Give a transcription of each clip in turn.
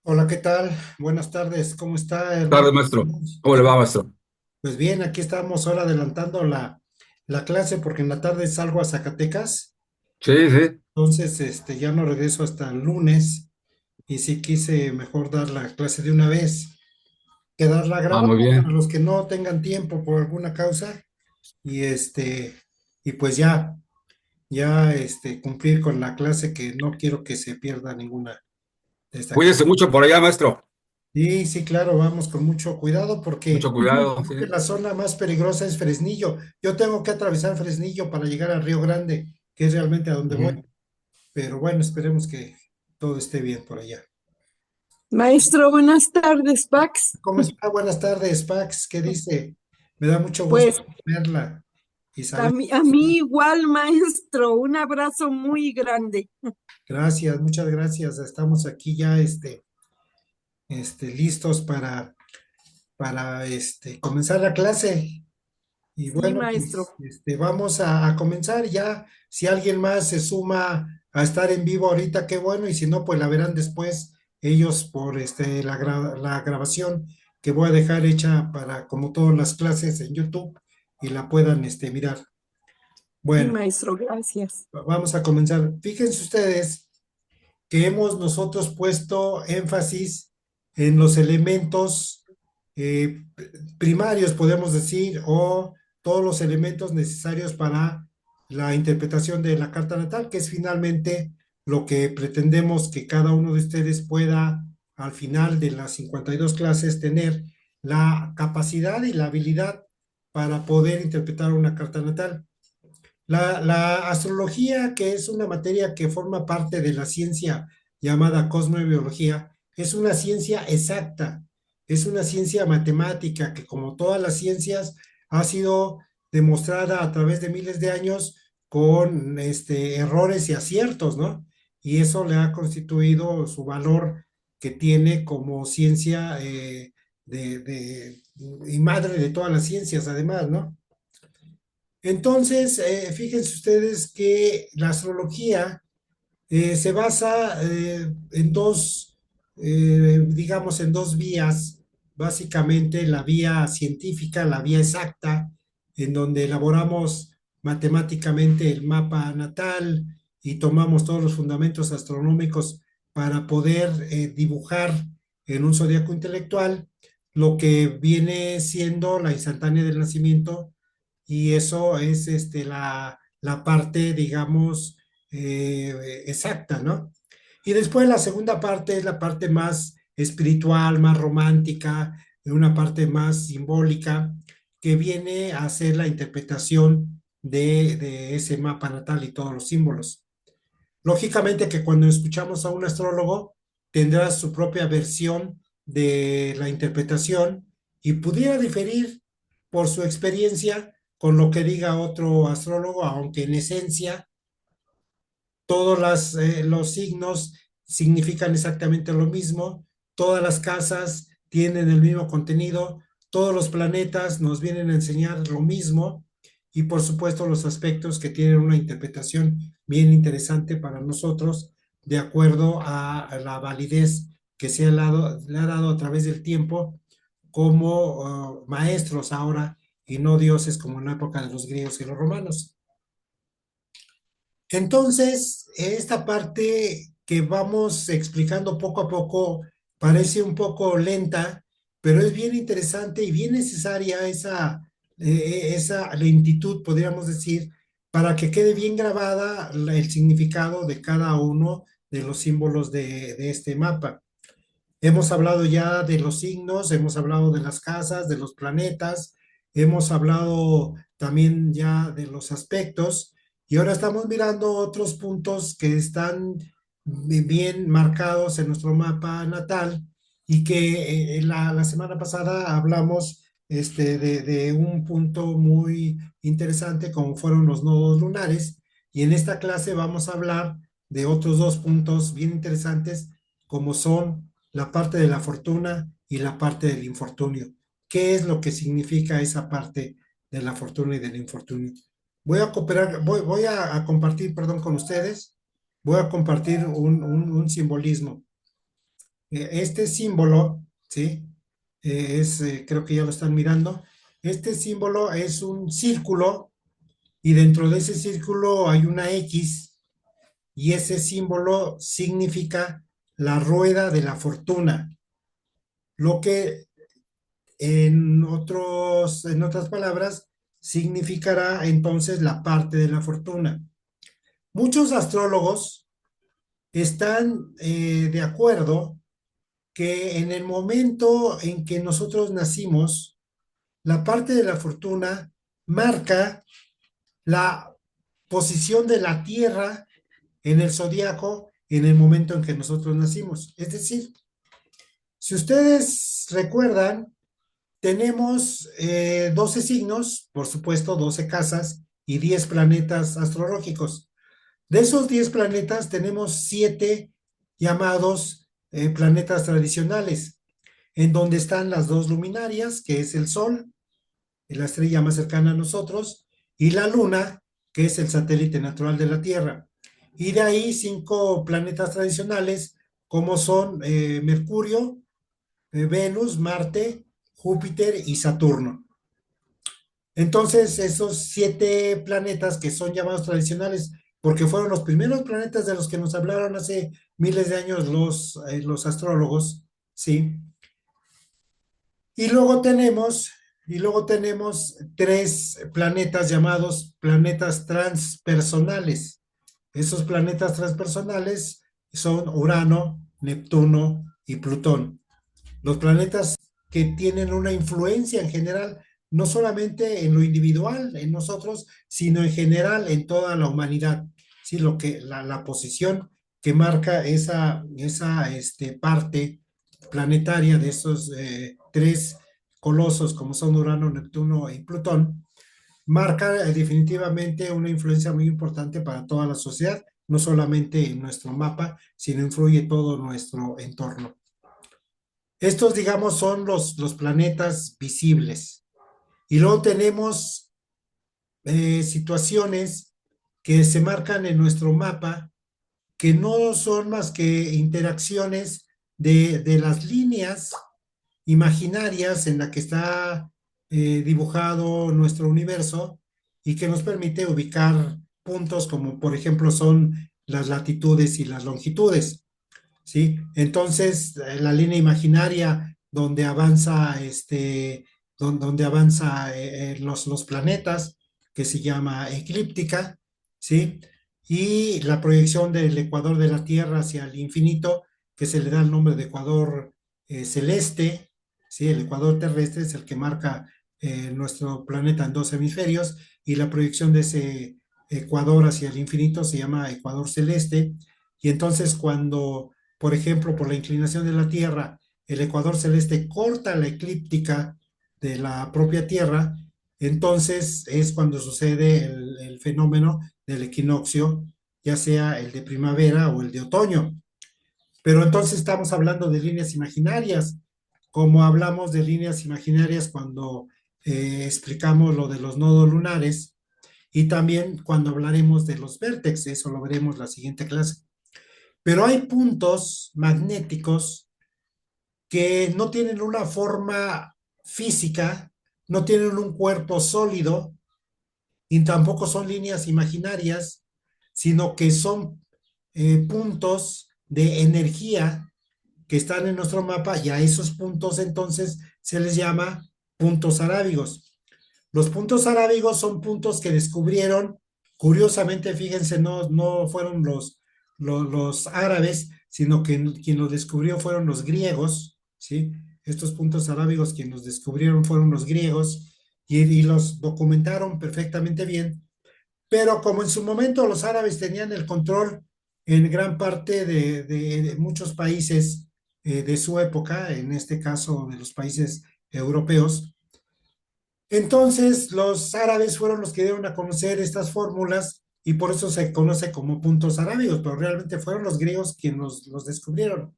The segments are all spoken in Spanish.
Hola, ¿qué tal? Buenas tardes, ¿cómo está, hermano? Tarde, maestro. ¿Cómo le va, maestro? Pues bien, aquí estamos ahora adelantando la clase porque en la tarde salgo a Zacatecas, Sí, sí. entonces ya no regreso hasta el lunes y sí quise mejor dar la clase de una vez, quedarla Ah, grabada muy para bien. los que no tengan tiempo por alguna causa y y pues ya cumplir con la clase que no quiero que se pierda ninguna de esta clase. Cuídese mucho por allá, maestro. Sí, sí, claro, vamos con mucho cuidado porque Mucho cuidado, creo sí. que la zona más peligrosa es Fresnillo. Yo tengo que atravesar Fresnillo para llegar a Río Grande, que es realmente a donde voy. Ujú. Pero bueno, esperemos que todo esté bien por allá. Maestro, buenas tardes, Pax. ¿Cómo está? Buenas tardes, Pax. ¿Qué dice? Me da mucho gusto Pues verla y a saber. mí, a mí igual, maestro, un abrazo muy grande. Gracias, muchas gracias. Estamos aquí ya listos para comenzar la clase. Y Sí, bueno, pues maestro. vamos a comenzar ya. Si alguien más se suma a estar en vivo ahorita, qué bueno. Y si no, pues la verán después ellos por la grabación que voy a dejar hecha para, como todas las clases en YouTube, y la puedan mirar. Sí, Bueno, maestro, gracias. vamos a comenzar. Fíjense ustedes que hemos nosotros puesto énfasis en los elementos primarios, podemos decir, o todos los elementos necesarios para la interpretación de la carta natal, que es finalmente lo que pretendemos que cada uno de ustedes pueda, al final de las 52 clases, tener la capacidad y la habilidad para poder interpretar una carta natal. La astrología, que es una materia que forma parte de la ciencia llamada cosmobiología, es una ciencia exacta, es una ciencia matemática que, como todas las ciencias, ha sido demostrada a través de miles de años con errores y aciertos, ¿no? Y eso le ha constituido su valor que tiene como ciencia y madre de todas las ciencias, además, ¿no? Entonces, fíjense ustedes que la astrología se basa en digamos, en dos vías, básicamente la vía científica, la vía exacta, en donde elaboramos matemáticamente el mapa natal y tomamos todos los fundamentos astronómicos para poder dibujar en un zodiaco intelectual lo que viene siendo la instantánea del nacimiento, y eso es la parte, digamos, exacta, ¿no? Y después la segunda parte es la parte más espiritual, más romántica, una parte más simbólica, que viene a ser la interpretación de ese mapa natal y todos los símbolos. Lógicamente que cuando escuchamos a un astrólogo, tendrá su propia versión de la interpretación y pudiera diferir por su experiencia con lo que diga otro astrólogo, aunque en esencia todos los signos significan exactamente lo mismo, todas las casas tienen el mismo contenido, todos los planetas nos vienen a enseñar lo mismo, y por supuesto los aspectos que tienen una interpretación bien interesante para nosotros de acuerdo a la validez que le ha dado a través del tiempo como maestros ahora y no dioses como en la época de los griegos y los romanos. Entonces, esta parte que vamos explicando poco a poco parece un poco lenta, pero es bien interesante y bien necesaria esa lentitud, podríamos decir, para que quede bien grabada el significado de cada uno de los símbolos de este mapa. Hemos hablado ya de los signos, hemos hablado de las casas, de los planetas, hemos hablado también ya de los aspectos, y ahora estamos mirando otros puntos que están bien marcados en nuestro mapa natal y que la semana pasada hablamos de un punto muy interesante como fueron los nodos lunares, y en esta clase vamos a hablar de otros dos puntos bien interesantes como son la parte de la fortuna y la parte del infortunio. ¿Qué es lo que significa esa parte de la fortuna y del infortunio? Voy a cooperar, voy a compartir, perdón, con ustedes. Voy a compartir un simbolismo. Este símbolo, ¿sí? Creo que ya lo están mirando. Este símbolo es un círculo y dentro de ese círculo hay una X y ese símbolo significa la rueda de la fortuna, lo que en otras palabras, significará entonces la parte de la fortuna. Muchos astrólogos están de acuerdo que en el momento en que nosotros nacimos, la parte de la fortuna marca la posición de la Tierra en el zodiaco en el momento en que nosotros nacimos. Es decir, si ustedes recuerdan, tenemos 12 signos, por supuesto, 12 casas y 10 planetas astrológicos. De esos 10 planetas tenemos 7 llamados planetas tradicionales, en donde están las dos luminarias, que es el Sol, la estrella más cercana a nosotros, y la Luna, que es el satélite natural de la Tierra. Y de ahí 5 planetas tradicionales, como son Mercurio, Venus, Marte, Júpiter y Saturno. Entonces, esos 7 planetas que son llamados tradicionales, porque fueron los primeros planetas de los que nos hablaron hace miles de años los astrólogos, ¿sí? Y luego tenemos, y luego tenemos 3 planetas llamados planetas transpersonales. Esos planetas transpersonales son Urano, Neptuno y Plutón. Los planetas que tienen una influencia en general, no solamente en lo individual, en nosotros, sino en general en toda la humanidad. Sí, la posición que marca esa parte planetaria de esos 3 colosos, como son Urano, Neptuno y Plutón, marca definitivamente una influencia muy importante para toda la sociedad, no solamente en nuestro mapa, sino influye todo nuestro entorno. Estos, digamos, son los planetas visibles. Y luego tenemos situaciones que se marcan en nuestro mapa que no son más que interacciones de las líneas imaginarias en la que está dibujado nuestro universo y que nos permite ubicar puntos como por ejemplo son las latitudes y las longitudes. ¿Sí? Entonces, la línea imaginaria donde avanza, donde avanza los planetas, que se llama eclíptica, ¿sí? Y la proyección del ecuador de la Tierra hacia el infinito, que se le da el nombre de ecuador celeste, ¿sí? El ecuador terrestre es el que marca nuestro planeta en 2 hemisferios, y la proyección de ese ecuador hacia el infinito se llama ecuador celeste, y entonces cuando por ejemplo, por la inclinación de la Tierra, el ecuador celeste corta la eclíptica de la propia Tierra, entonces es cuando sucede el fenómeno del equinoccio, ya sea el de primavera o el de otoño. Pero entonces estamos hablando de líneas imaginarias, como hablamos de líneas imaginarias cuando explicamos lo de los nodos lunares y también cuando hablaremos de los vértices, eso lo veremos la siguiente clase. Pero hay puntos magnéticos que no tienen una forma física, no tienen un cuerpo sólido y tampoco son líneas imaginarias, sino que son puntos de energía que están en nuestro mapa, y a esos puntos entonces se les llama puntos arábigos. Los puntos arábigos son puntos que descubrieron, curiosamente, fíjense, no fueron los árabes, sino que quien los descubrió fueron los griegos, ¿sí? Estos puntos arábigos quien los descubrieron fueron los griegos y los documentaron perfectamente bien, pero como en su momento los árabes tenían el control en gran parte de muchos países de su época, en este caso de los países europeos, entonces los árabes fueron los que dieron a conocer estas fórmulas y por eso se conoce como puntos arábigos, pero realmente fueron los griegos quienes los descubrieron.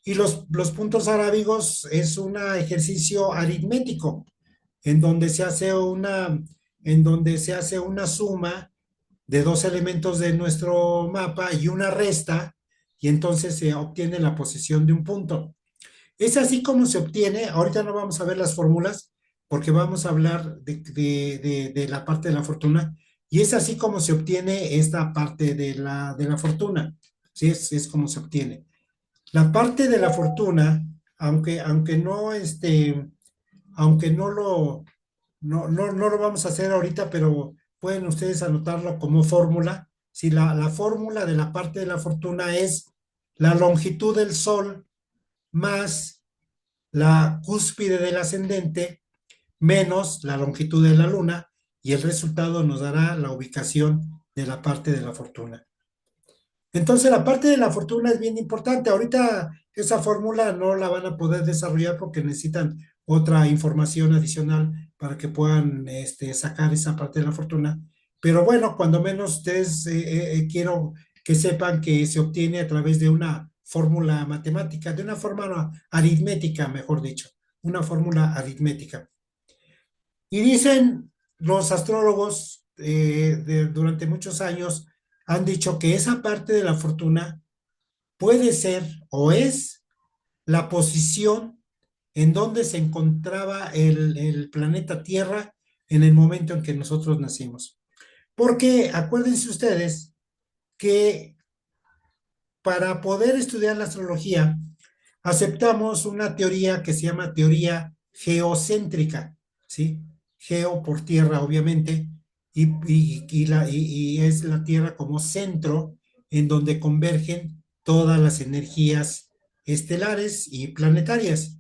Y los puntos arábigos es un ejercicio aritmético en donde en donde se hace una suma de 2 elementos de nuestro mapa y una resta, y entonces se obtiene la posición de un punto. Es así como se obtiene, ahorita no vamos a ver las fórmulas, porque vamos a hablar de la parte de la fortuna, y es así como se obtiene esta parte de la fortuna, ¿sí? Es como se obtiene. La parte de la fortuna, aunque no lo vamos a hacer ahorita, pero pueden ustedes anotarlo como fórmula. Si la fórmula de la parte de la fortuna es la longitud del Sol más la cúspide del ascendente menos la longitud de la Luna, y el resultado nos dará la ubicación de la parte de la fortuna. Entonces, la parte de la fortuna es bien importante. Ahorita esa fórmula no la van a poder desarrollar porque necesitan otra información adicional para que puedan sacar esa parte de la fortuna. Pero bueno, cuando menos ustedes quiero que sepan que se obtiene a través de una fórmula matemática, de una fórmula aritmética, mejor dicho, una fórmula aritmética. Y dicen los astrólogos durante muchos años, han dicho que esa parte de la fortuna puede ser o es la posición en donde se encontraba el planeta Tierra en el momento en que nosotros nacimos. Porque acuérdense ustedes que para poder estudiar la astrología, aceptamos una teoría que se llama teoría geocéntrica, ¿sí? Geo por tierra, obviamente, y es la Tierra como centro en donde convergen todas las energías estelares y planetarias,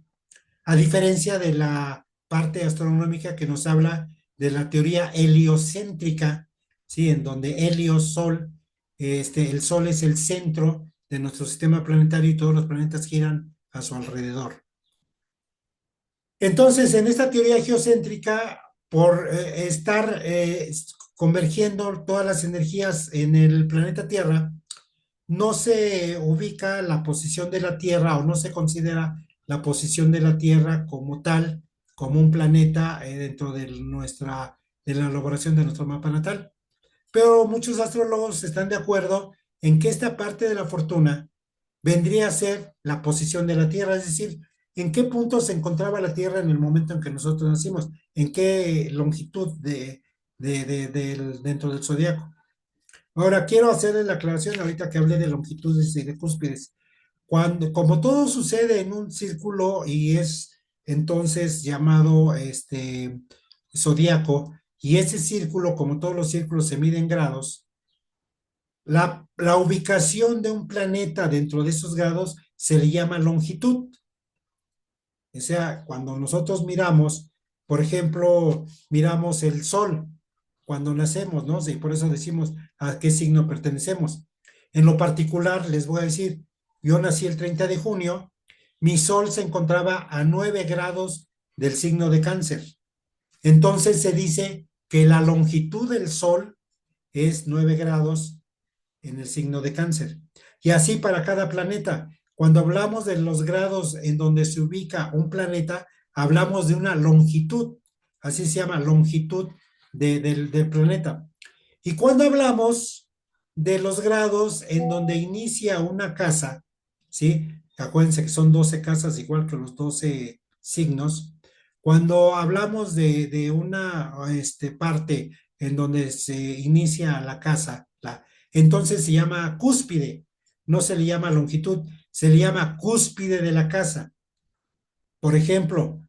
a diferencia de la parte astronómica que nos habla de la teoría heliocéntrica, ¿sí? En donde helio, Sol, el Sol es el centro de nuestro sistema planetario y todos los planetas giran a su alrededor. Entonces, en esta teoría geocéntrica, por estar convergiendo todas las energías en el planeta Tierra, no se ubica la posición de la Tierra o no se considera la posición de la Tierra como tal, como un planeta dentro de la elaboración de nuestro mapa natal. Pero muchos astrólogos están de acuerdo en que esta parte de la fortuna vendría a ser la posición de la Tierra, es decir, en qué punto se encontraba la Tierra en el momento en que nosotros nacimos, en qué longitud dentro del zodiaco. Ahora, quiero hacerles la aclaración ahorita que hablé de longitudes y de cúspides. Como todo sucede en un círculo y es entonces llamado zodiaco, y ese círculo, como todos los círculos, se mide en grados, la ubicación de un planeta dentro de esos grados se le llama longitud. O sea, cuando nosotros miramos, por ejemplo, miramos el Sol cuando nacemos, ¿no? Y por eso decimos a qué signo pertenecemos. En lo particular, les voy a decir, yo nací el 30 de junio, mi Sol se encontraba a 9 grados del signo de Cáncer. Entonces se dice que la longitud del Sol es 9 grados en el signo de Cáncer. Y así para cada planeta. Cuando hablamos de los grados en donde se ubica un planeta, hablamos de una longitud, así se llama, longitud del planeta. Y cuando hablamos de los grados en donde inicia una casa, ¿sí? Acuérdense que son 12 casas, igual que los 12 signos. Cuando hablamos de una parte en donde se inicia la casa, entonces se llama cúspide, no se le llama longitud, se le llama cúspide de la casa. Por ejemplo,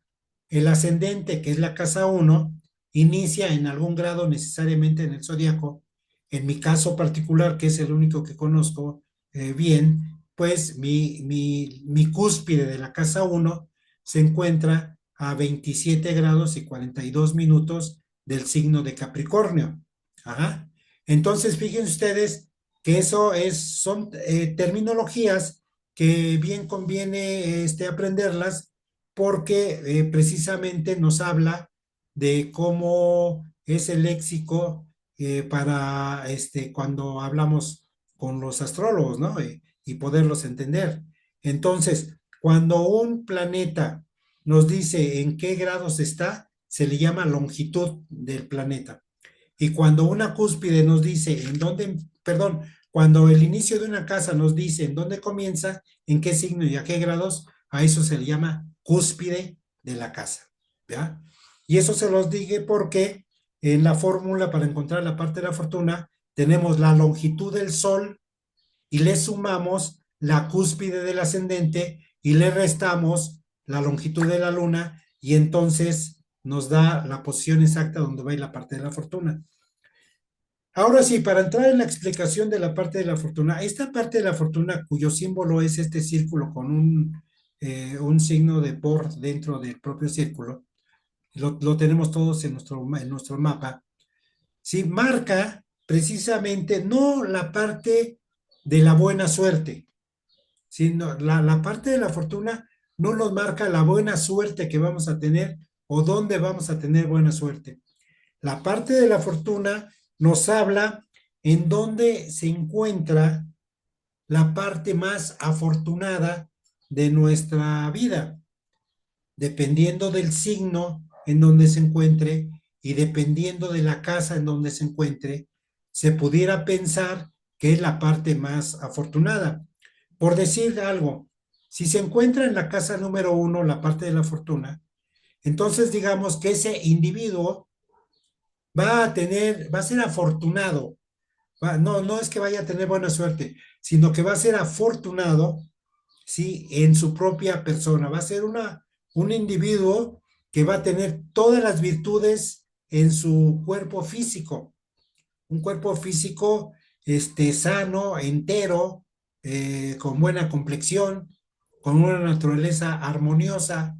el ascendente, que es la casa 1, inicia en algún grado necesariamente en el zodiaco. En mi caso particular, que es el único que conozco bien, pues mi cúspide de la casa 1 se encuentra a 27 grados y 42 minutos del signo de Capricornio. Ajá. Entonces, fíjense ustedes que son terminologías que bien conviene aprenderlas porque precisamente nos habla de cómo es el léxico para cuando hablamos con los astrólogos, ¿no? Y poderlos entender. Entonces, cuando un planeta nos dice en qué grados está, se le llama longitud del planeta. Y cuando una cúspide nos dice en dónde, perdón, cuando el inicio de una casa nos dice en dónde comienza, en qué signo y a qué grados, a eso se le llama cúspide de la casa, ¿ya? Y eso se los dije porque en la fórmula para encontrar la parte de la fortuna tenemos la longitud del sol y le sumamos la cúspide del ascendente y le restamos la longitud de la luna y entonces nos da la posición exacta donde va a ir la parte de la fortuna. Ahora sí, para entrar en la explicación de la parte de la fortuna, esta parte de la fortuna cuyo símbolo es este círculo con un signo de por dentro del propio círculo, lo tenemos todos en nuestro mapa, ¿sí? Marca precisamente no la parte de la buena suerte, sino la parte de la fortuna no nos marca la buena suerte que vamos a tener o dónde vamos a tener buena suerte. La parte de la fortuna nos habla en dónde se encuentra la parte más afortunada de nuestra vida, dependiendo del signo en donde se encuentre y dependiendo de la casa en donde se encuentre, se pudiera pensar que es la parte más afortunada. Por decir algo, si se encuentra en la casa número 1, la parte de la fortuna, entonces digamos que ese individuo va a ser afortunado. No es que vaya a tener buena suerte, sino que va a ser afortunado, ¿sí? En su propia persona. Va a ser un individuo que va a tener todas las virtudes en su cuerpo físico. Un cuerpo físico sano, entero, con buena complexión, con una naturaleza armoniosa,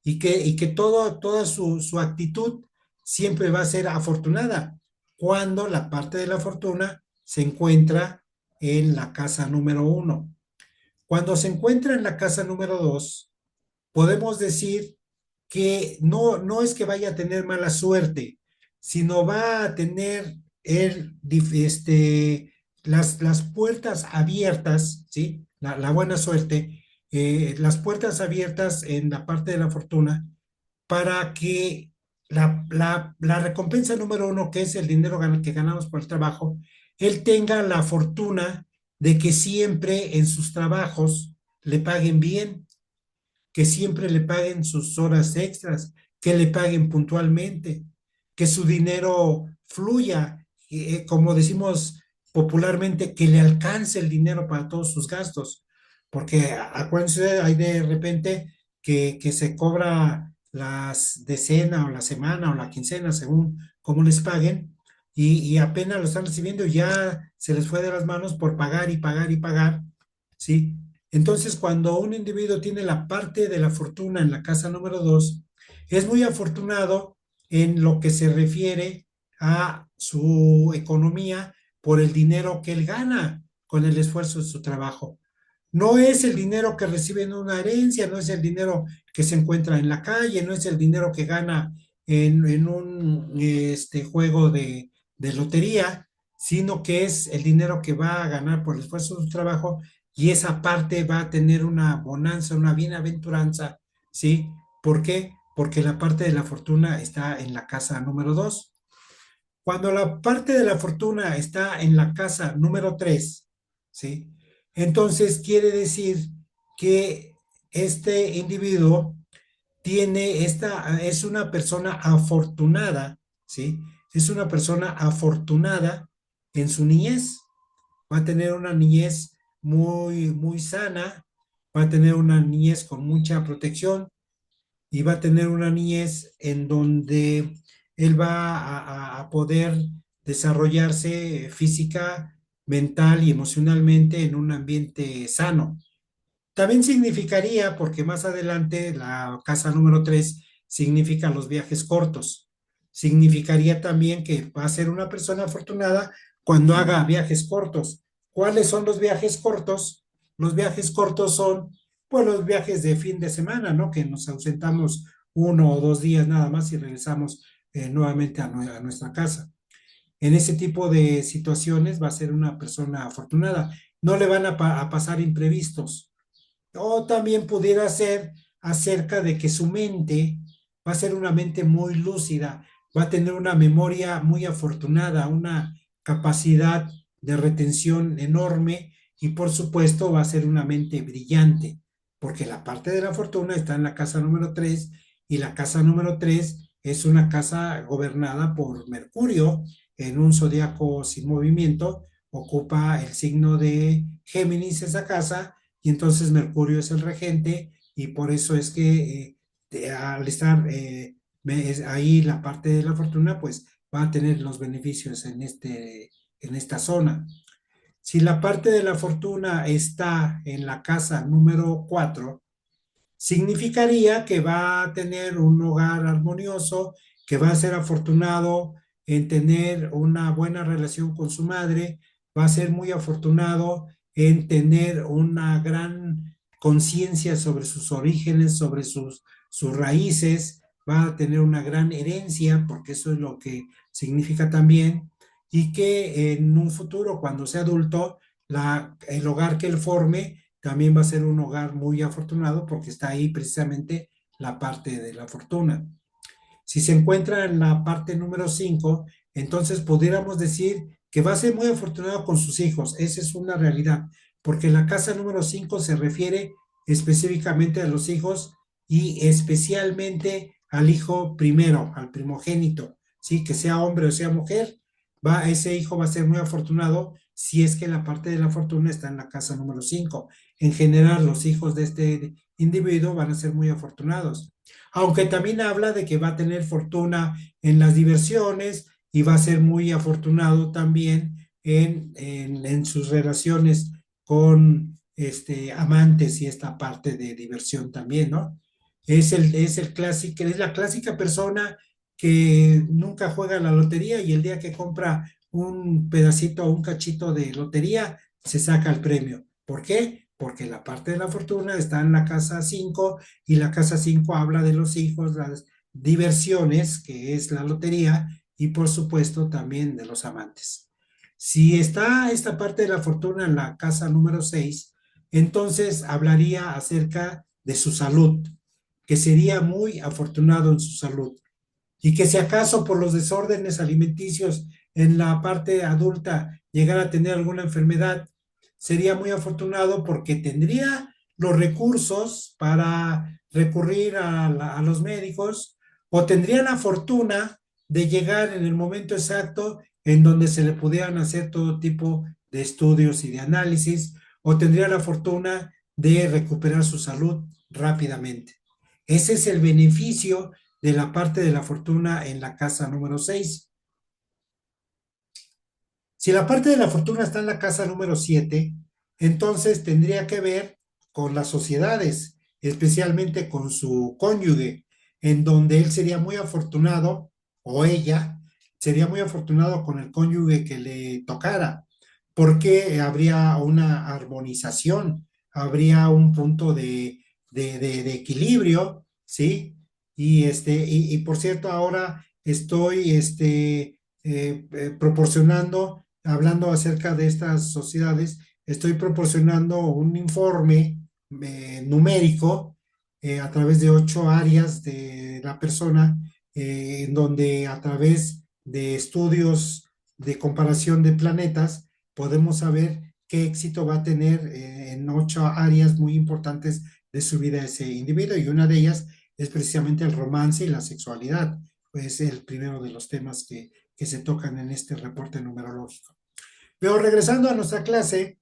y que toda su actitud siempre va a ser afortunada cuando la parte de la fortuna se encuentra en la casa número 1. Cuando se encuentra en la casa número 2, podemos decir que no es que vaya a tener mala suerte, sino va a tener las puertas abiertas, ¿sí? La buena suerte, las puertas abiertas en la parte de la fortuna para que la recompensa número 1, que es el dinero que ganamos por el trabajo, él tenga la fortuna de que siempre en sus trabajos le paguen bien, que siempre le paguen sus horas extras, que le paguen puntualmente, que su dinero fluya, como decimos popularmente, que le alcance el dinero para todos sus gastos. Porque acuérdense, hay de repente que se cobra las decena o la semana o la quincena, según cómo les paguen, y apenas lo están recibiendo y ya se les fue de las manos por pagar y pagar y pagar, ¿sí? Entonces, cuando un individuo tiene la parte de la fortuna en la casa número 2, es muy afortunado en lo que se refiere a su economía por el dinero que él gana con el esfuerzo de su trabajo. No es el dinero que recibe en una herencia, no es el dinero que se encuentra en la calle, no es el dinero que gana en un juego de lotería, sino que es el dinero que va a ganar por el esfuerzo de su trabajo, y esa parte va a tener una bonanza, una bienaventuranza, ¿sí? ¿Por qué? Porque la parte de la fortuna está en la casa número 2. Cuando la parte de la fortuna está en la casa número 3, ¿sí? Entonces quiere decir que este individuo es una persona afortunada, ¿sí? Es una persona afortunada en su niñez. Va a tener una niñez muy, muy sana, va a tener una niñez con mucha protección y va a tener una niñez en donde él va a poder desarrollarse física, mental y emocionalmente en un ambiente sano. También significaría, porque más adelante la casa número 3 significa los viajes cortos. Significaría también que va a ser una persona afortunada cuando haga viajes cortos. ¿Cuáles son los viajes cortos? Los viajes cortos son, pues, los viajes de fin de semana, ¿no? Que nos ausentamos 1 o 2 días nada más y regresamos nuevamente a nuestra casa. En ese tipo de situaciones va a ser una persona afortunada. No le van a pasar imprevistos. O también pudiera ser acerca de que su mente va a ser una mente muy lúcida, va a tener una memoria muy afortunada, una capacidad de retención enorme y por supuesto va a ser una mente brillante, porque la parte de la fortuna está en la casa número 3 y la casa número 3 es una casa gobernada por Mercurio en un zodiaco sin movimiento, ocupa el signo de Géminis esa casa y entonces Mercurio es el regente y por eso es que al estar ahí la parte de la fortuna, pues va a tener los beneficios en esta zona. Si la parte de la fortuna está en la casa número 4, significaría que va a tener un hogar armonioso, que va a ser afortunado en tener una buena relación con su madre, va a ser muy afortunado en tener una gran conciencia sobre sus orígenes, sobre sus raíces, va a tener una gran herencia, porque eso es lo que significa también, y que en un futuro, cuando sea adulto, el hogar que él forme también va a ser un hogar muy afortunado porque está ahí precisamente la parte de la fortuna. Si se encuentra en la parte número 5, entonces pudiéramos decir que va a ser muy afortunado con sus hijos. Esa es una realidad, porque la casa número 5 se refiere específicamente a los hijos y especialmente al hijo primero, al primogénito, ¿sí? Que sea hombre o sea mujer, ese hijo va a ser muy afortunado si es que la parte de la fortuna está en la casa número 5. En general, los hijos de este individuo van a ser muy afortunados, aunque también habla de que va a tener fortuna en las diversiones y va a ser muy afortunado también en sus relaciones con amantes y esta parte de diversión también, ¿no? Es el clásico, es la clásica persona que nunca juega la lotería y el día que compra un pedacito o un cachito de lotería se saca el premio. ¿Por qué? Porque la parte de la fortuna está en la casa 5 y la casa 5 habla de los hijos, las diversiones, que es la lotería, y por supuesto también de los amantes. Si está esta parte de la fortuna en la casa número 6, entonces hablaría acerca de su salud, que sería muy afortunado en su salud y que si acaso por los desórdenes alimenticios en la parte adulta llegara a tener alguna enfermedad, sería muy afortunado porque tendría los recursos para recurrir a los médicos o tendría la fortuna de llegar en el momento exacto en donde se le pudieran hacer todo tipo de estudios y de análisis o tendría la fortuna de recuperar su salud rápidamente. Ese es el beneficio de la parte de la fortuna en la casa número 6. Si la parte de la fortuna está en la casa número 7, entonces tendría que ver con las sociedades, especialmente con su cónyuge, en donde él sería muy afortunado, o ella sería muy afortunado con el cónyuge que le tocara, porque habría una armonización, habría un punto de equilibrio, ¿sí? Y por cierto, ahora estoy proporcionando, hablando acerca de estas sociedades, estoy proporcionando un informe numérico a través de 8 áreas de la persona, en donde a través de estudios de comparación de planetas podemos saber qué éxito va a tener en 8 áreas muy importantes de su vida ese individuo, y una de ellas es precisamente el romance y la sexualidad. Es el primero de los temas que se tocan en este reporte numerológico. Pero regresando a nuestra clase,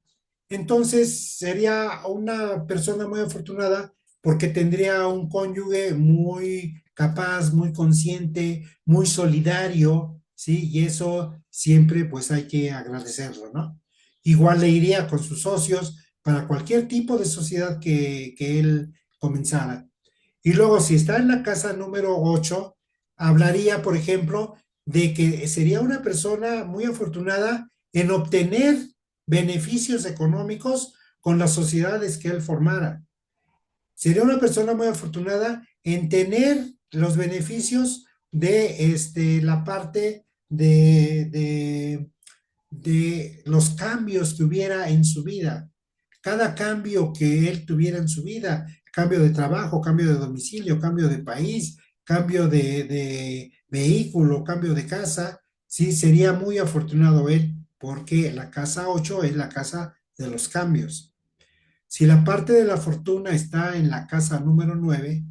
entonces sería una persona muy afortunada porque tendría un cónyuge muy capaz, muy consciente, muy solidario, ¿sí? Y eso siempre pues hay que agradecerlo, ¿no? Igual le iría con sus socios para cualquier tipo de sociedad que él comenzara. Y luego, si está en la casa número 8, hablaría, por ejemplo, de que sería una persona muy afortunada en obtener beneficios económicos con las sociedades que él formara. Sería una persona muy afortunada en tener los beneficios de la parte de los cambios que hubiera en su vida. Cada cambio que él tuviera en su vida, cambio de trabajo, cambio de domicilio, cambio de país, cambio vehículo, cambio de casa, sí, sería muy afortunado él, porque la casa 8 es la casa de los cambios. Si la parte de la fortuna está en la casa número 9,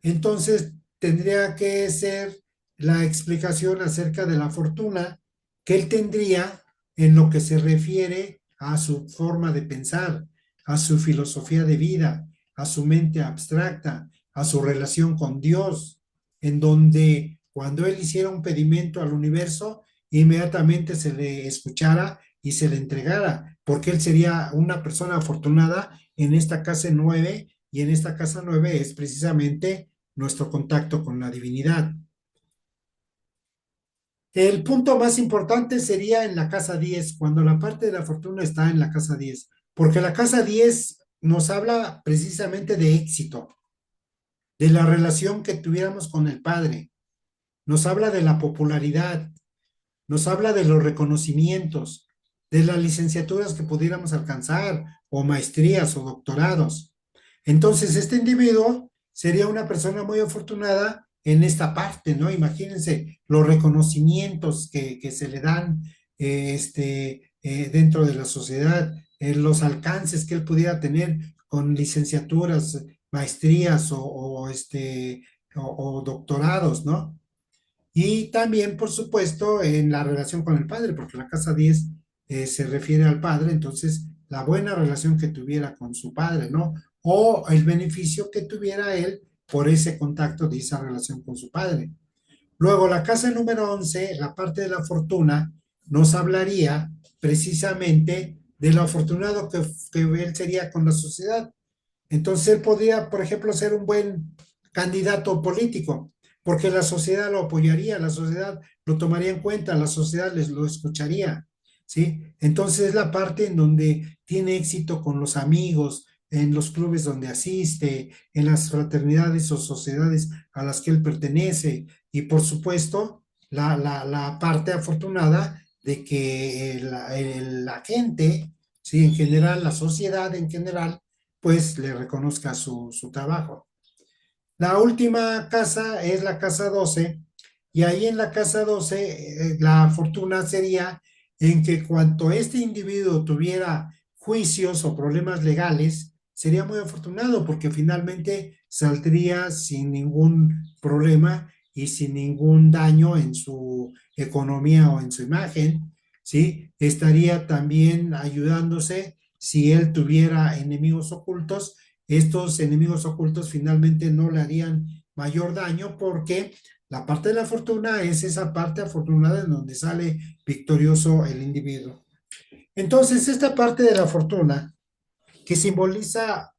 entonces tendría que ser la explicación acerca de la fortuna que él tendría en lo que se refiere a su forma de pensar, a su filosofía de vida, a su mente abstracta, a su relación con Dios, en donde cuando él hiciera un pedimento al universo, inmediatamente se le escuchara y se le entregara, porque él sería una persona afortunada en esta casa 9, y en esta casa 9 es precisamente nuestro contacto con la divinidad. El punto más importante sería en la casa 10, cuando la parte de la fortuna está en la casa 10, porque la casa 10 nos habla precisamente de éxito, de la relación que tuviéramos con el Padre, nos habla de la popularidad, nos habla de los reconocimientos, de las licenciaturas que pudiéramos alcanzar, o maestrías o doctorados. Entonces, este individuo sería una persona muy afortunada en esta parte, ¿no? Imagínense los reconocimientos que se le dan dentro de la sociedad, los alcances que él pudiera tener con licenciaturas, maestrías o doctorados, ¿no? Y también, por supuesto, en la relación con el padre, porque la casa 10 se refiere al padre, entonces la buena relación que tuviera con su padre, ¿no? O el beneficio que tuviera él por ese contacto de esa relación con su padre. Luego, la casa número 11, la parte de la fortuna, nos hablaría precisamente de lo afortunado que él sería con la sociedad. Entonces él podría, por ejemplo, ser un buen candidato político, porque la sociedad lo apoyaría, la sociedad lo tomaría en cuenta, la sociedad les lo escucharía, ¿sí? Entonces es la parte en donde tiene éxito con los amigos, en los clubes donde asiste, en las fraternidades o sociedades a las que él pertenece, y por supuesto la parte afortunada de que la gente, ¿sí? En general, la sociedad en general, pues le reconozca su trabajo. La última casa es la casa 12, y ahí en la casa 12 la fortuna sería en que cuanto este individuo tuviera juicios o problemas legales, sería muy afortunado porque finalmente saldría sin ningún problema y sin ningún daño en su economía o en su imagen, ¿sí? Estaría también ayudándose si él tuviera enemigos ocultos. Estos enemigos ocultos finalmente no le harían mayor daño, porque la parte de la fortuna es esa parte afortunada en donde sale victorioso el individuo. Entonces, esta parte de la fortuna que simboliza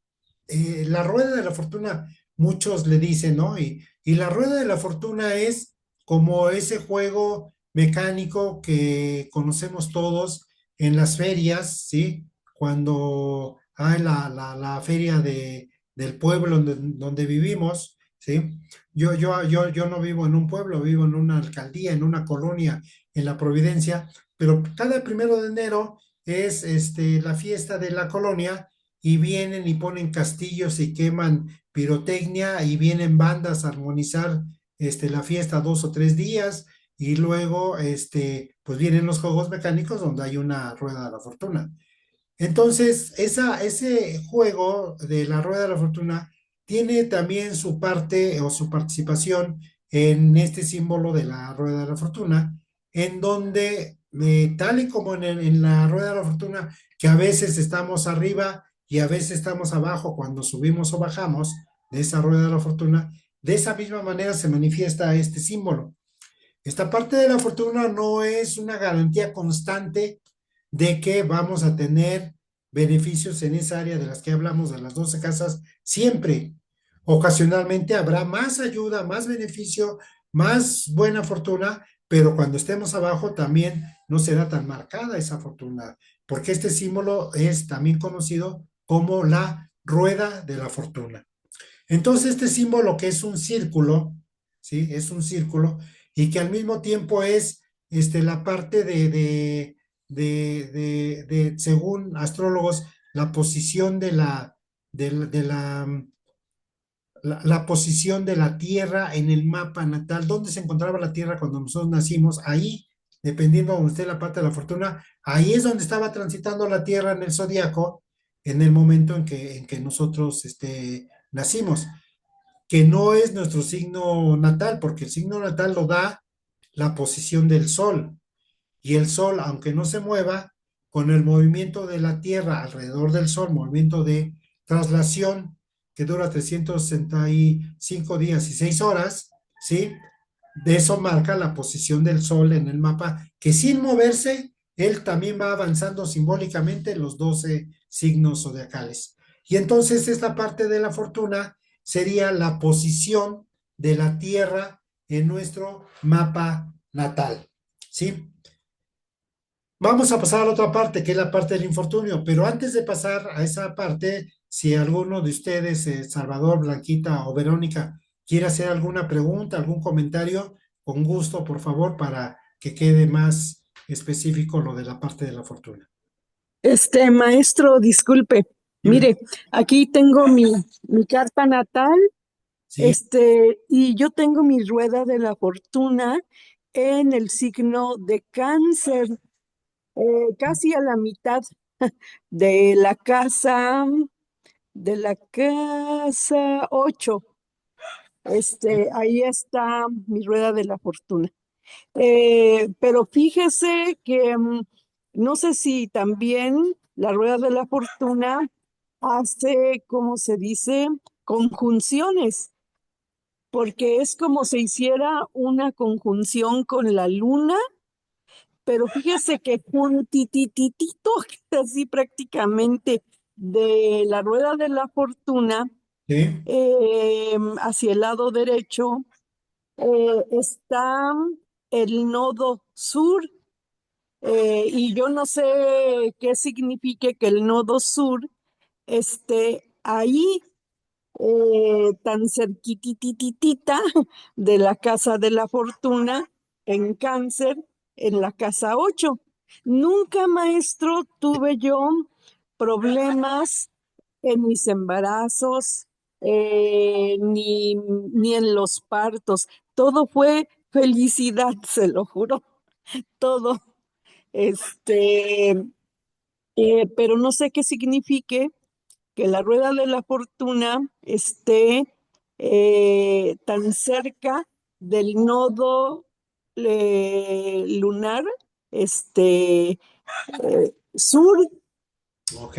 la rueda de la fortuna, muchos le dicen, ¿no? Y la rueda de la fortuna es como ese juego mecánico que conocemos todos en las ferias, ¿sí? Cuando hay la feria del pueblo donde vivimos, ¿sí? Yo no vivo en un pueblo, vivo en una alcaldía, en una colonia, en la Providencia, pero cada 1 de enero es la fiesta de la colonia, y vienen y ponen castillos y queman pirotecnia, y vienen bandas a armonizar la fiesta 2 o 3 días, y luego pues vienen los juegos mecánicos donde hay una rueda de la fortuna. Entonces, ese juego de la rueda de la fortuna tiene también su parte o su participación en este símbolo de la rueda de la fortuna, en donde, tal y como en la rueda de la fortuna, que a veces estamos arriba y a veces estamos abajo cuando subimos o bajamos de esa rueda de la fortuna, de esa misma manera se manifiesta este símbolo. Esta parte de la fortuna no es una garantía constante de que vamos a tener beneficios en esa área de las que hablamos, de las 12 casas, siempre. Ocasionalmente habrá más ayuda, más beneficio, más buena fortuna, pero cuando estemos abajo también no será tan marcada esa fortuna, porque este símbolo es también conocido como la rueda de la fortuna. Entonces, este símbolo, que es un círculo, ¿sí? Es un círculo, y que al mismo tiempo es la parte según astrólogos, la posición de la la posición de la Tierra en el mapa natal, dónde se encontraba la Tierra cuando nosotros nacimos, ahí, dependiendo de donde esté la parte de la fortuna, ahí es donde estaba transitando la Tierra en el zodiaco en el momento en que nosotros nacimos, que no es nuestro signo natal, porque el signo natal lo da la posición del Sol. Y el Sol, aunque no se mueva, con el movimiento de la Tierra alrededor del Sol, movimiento de traslación que dura 365 días y 6 horas, ¿sí? De eso marca la posición del Sol en el mapa, que sin moverse, él también va avanzando simbólicamente los 12 signos zodiacales. Y entonces esta parte de la fortuna sería la posición de la Tierra en nuestro mapa natal, ¿sí? Vamos a pasar a la otra parte, que es la parte del infortunio, pero antes de pasar a esa parte, si alguno de ustedes, Salvador, Blanquita o Verónica, quiere hacer alguna pregunta, algún comentario, con gusto, por favor, para que quede más específico lo de la parte de la fortuna. Maestro, disculpe. Dime. Mire, aquí tengo mi carta natal, Sí, y yo tengo mi rueda de la fortuna en el signo de Cáncer, casi a la mitad de la casa 8. Ahí está mi rueda de la fortuna. Pero fíjese que no sé si también la rueda de la fortuna hace, ¿cómo se dice? Conjunciones, porque es como si hiciera una conjunción con la luna, pero fíjese que juntitititito, así prácticamente de la rueda de la fortuna, sí, hacia el lado derecho, está el nodo sur. Y yo no sé qué signifique que el nodo sur esté ahí, tan cerquitititita de la casa de la fortuna en Cáncer, en la casa 8. Nunca, maestro, tuve yo problemas en mis embarazos, ni en los partos. Todo fue felicidad, se lo juro, todo. Este, pero no sé qué signifique que la rueda de la fortuna esté tan cerca del nodo lunar, sur. ok.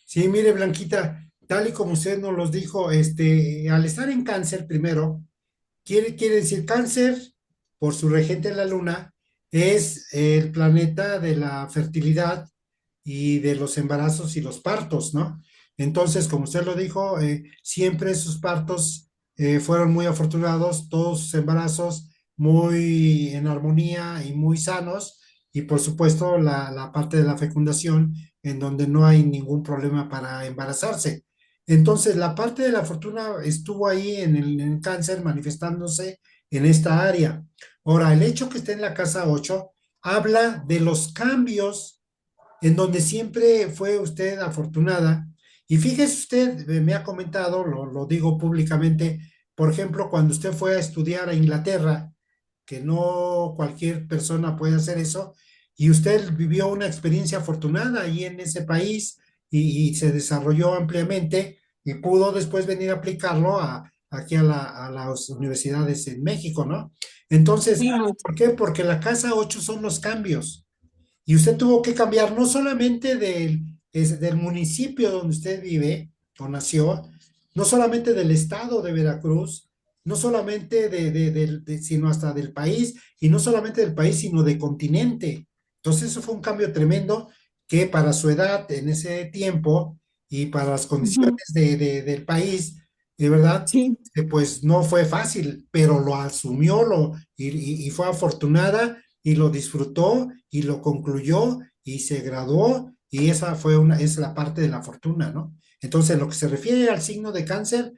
Sí, mire, Blanquita, tal y como usted nos los dijo, al estar en cáncer primero, quiere decir cáncer, por su regente la luna, es el planeta de la fertilidad y de los embarazos y los partos, ¿no? Entonces, como usted lo dijo, siempre sus partos fueron muy afortunados, todos sus embarazos muy en armonía y muy sanos, y por supuesto la parte de la fecundación en donde no hay ningún problema para embarazarse. Entonces, la parte de la fortuna estuvo ahí en el cáncer manifestándose en esta área. Ahora, el hecho que esté en la casa 8 habla de los cambios en donde siempre fue usted afortunada. Y fíjese usted, me ha comentado, lo digo públicamente, por ejemplo, cuando usted fue a estudiar a Inglaterra, que no cualquier persona puede hacer eso, y usted vivió una experiencia afortunada ahí en ese país y se desarrolló ampliamente y pudo después venir a aplicarlo aquí a las universidades en México, ¿no? Entonces, Sí, ¿por qué? Porque la casa 8 son los cambios. Y usted tuvo que cambiar no solamente del municipio donde usted vive o nació, no solamente del estado de Veracruz, no solamente sino hasta del país, y no solamente del país, sino de continente. Entonces eso fue un cambio tremendo que para su edad en ese tiempo y para las condiciones ujú, del país, de verdad, sí, pues no fue fácil, pero lo asumió y fue afortunada y lo disfrutó y lo concluyó y se graduó y esa es la parte de la fortuna, ¿no? Entonces, lo que se refiere al signo de cáncer,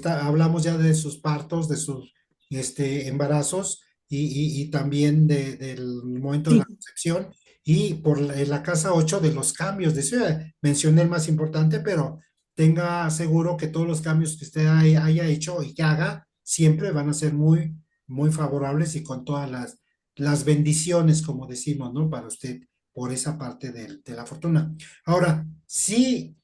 hablamos ya de sus partos, de sus embarazos y también del momento de la sí, concepción y por la casa 8 de los cambios, mencioné el más importante, pero tenga seguro que todos los cambios que usted haya hecho y que haga siempre van a ser muy, muy favorables y con todas las bendiciones, como decimos, ¿no? Para usted por esa parte de la fortuna. Ahora, sí,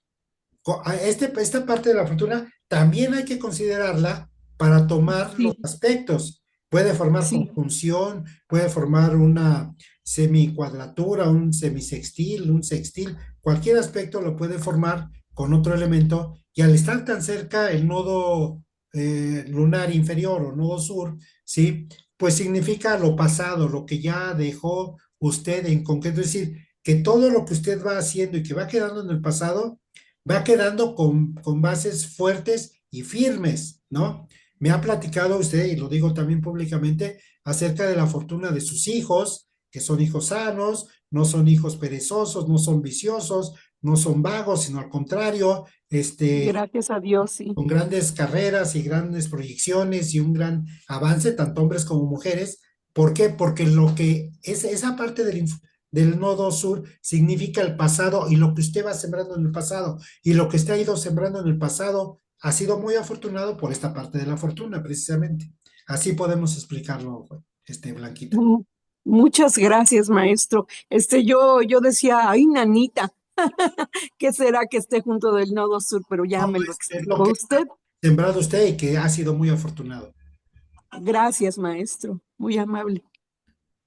esta parte de la fortuna también hay que considerarla para tomar los Sí, aspectos. Puede formar sí, conjunción, puede formar una semicuadratura, un semisextil, un sextil, cualquier aspecto lo puede formar con otro elemento y al estar tan cerca el nodo lunar inferior o nodo sur, ¿sí? Pues significa lo pasado, lo que ya dejó usted en concreto, es decir, que todo lo que usted va haciendo y que va quedando en el pasado, va quedando con bases fuertes y firmes, ¿no? Me ha platicado usted, y lo digo también públicamente, acerca de la fortuna de sus hijos, que son hijos sanos, no son hijos perezosos, no son viciosos, no son vagos, sino al contrario, gracias a Dios, sí. con grandes carreras y grandes proyecciones y un gran avance, tanto hombres como mujeres. ¿Por qué? Porque lo que es esa parte del nodo sur significa el pasado y lo que usted va sembrando en el pasado y lo que usted ha ido sembrando en el pasado ha sido muy afortunado por esta parte de la fortuna, precisamente. Así podemos explicarlo, Blanquita. Mm, Muchas gracias, maestro. Yo decía, ay, nanita, ¿qué será que esté junto del nodo sur? Pero ya No, me lo es lo explicó que ha usted. sembrado usted y que ha sido muy afortunado. Gracias, maestro. Muy amable.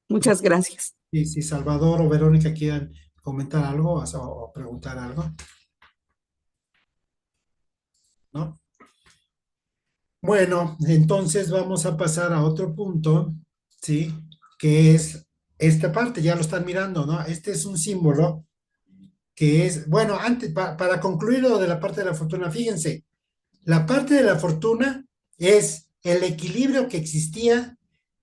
Muchas gracias. Y si Salvador o Verónica quieren comentar algo o preguntar algo, ¿no? Bueno, entonces vamos a pasar a otro punto, ¿sí? Que es esta parte, ya lo están mirando, ¿no? Este es un símbolo que es, bueno, antes, para concluir lo de la parte de la fortuna, fíjense, la parte de la fortuna es el equilibrio que existía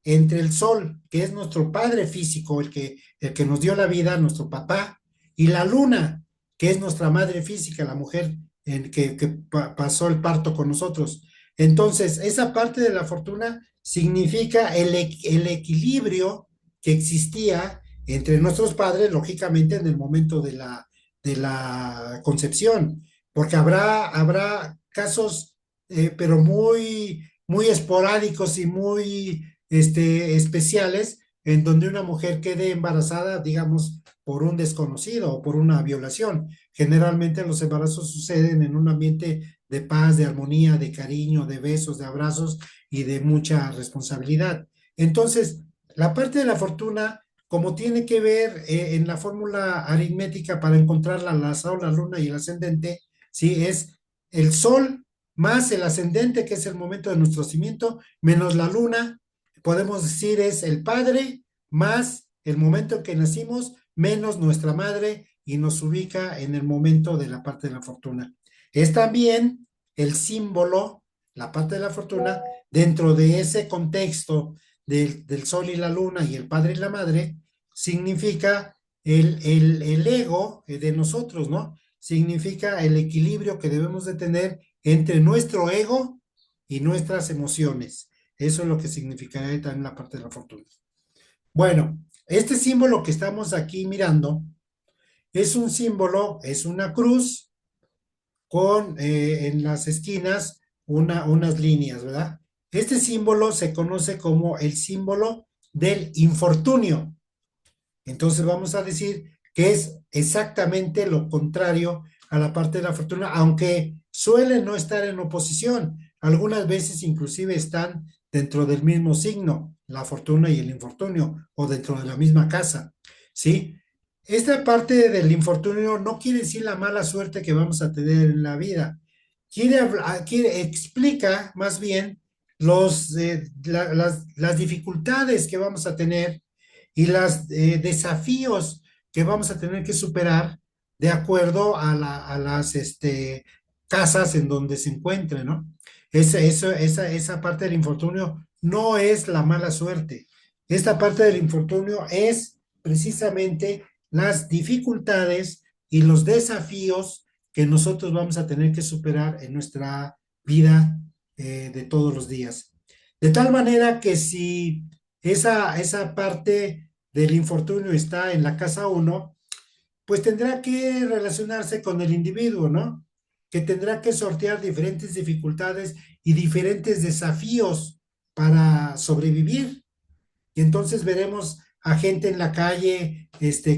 entre el sol, que es nuestro padre físico, el que nos dio la vida, nuestro papá, y la luna, que es nuestra madre física, la mujer que pasó el parto con nosotros. Entonces, esa parte de la fortuna significa el equilibrio que existía entre nuestros padres, lógicamente, en el momento de la concepción, porque habrá casos, pero muy, muy esporádicos y muy especiales, en donde una mujer quede embarazada, digamos, por un desconocido o por una violación. Generalmente los embarazos suceden en un ambiente de paz, de armonía, de cariño, de besos, de abrazos y de mucha responsabilidad. Entonces, la parte de la fortuna, como tiene que ver en la fórmula aritmética para encontrar la sol, la luna y el ascendente, ¿sí? Es el sol más el ascendente, que es el momento de nuestro nacimiento, menos la luna, podemos decir es el padre, más el momento en que nacimos, menos nuestra madre, y nos ubica en el momento de la parte de la fortuna. Es también el símbolo, la parte de la fortuna, dentro de ese contexto del sol y la luna y el padre y la madre, significa el ego de nosotros, ¿no? Significa el equilibrio que debemos de tener entre nuestro ego y nuestras emociones. Eso es lo que significaría también la parte de la fortuna. Bueno, este símbolo que estamos aquí mirando es un símbolo, es una cruz con en las esquinas unas líneas, ¿verdad? Este símbolo se conoce como el símbolo del infortunio. Entonces vamos a decir que es exactamente lo contrario a la parte de la fortuna, aunque suele no estar en oposición. Algunas veces inclusive están dentro del mismo signo, la fortuna y el infortunio, o dentro de la misma casa, ¿sí? Esta parte del infortunio no quiere decir la mala suerte que vamos a tener en la vida. Explica más bien las dificultades que vamos a tener y los desafíos que vamos a tener que superar de acuerdo a las casas en donde se encuentre, ¿no? Esa parte del infortunio no es la mala suerte. Esta parte del infortunio es precisamente las dificultades y los desafíos que nosotros vamos a tener que superar en nuestra vida de todos los días. De tal manera que si esa parte del infortunio está en la casa uno, pues tendrá que relacionarse con el individuo, ¿no? que tendrá que sortear diferentes dificultades y diferentes desafíos para sobrevivir. Y entonces veremos a gente en la calle,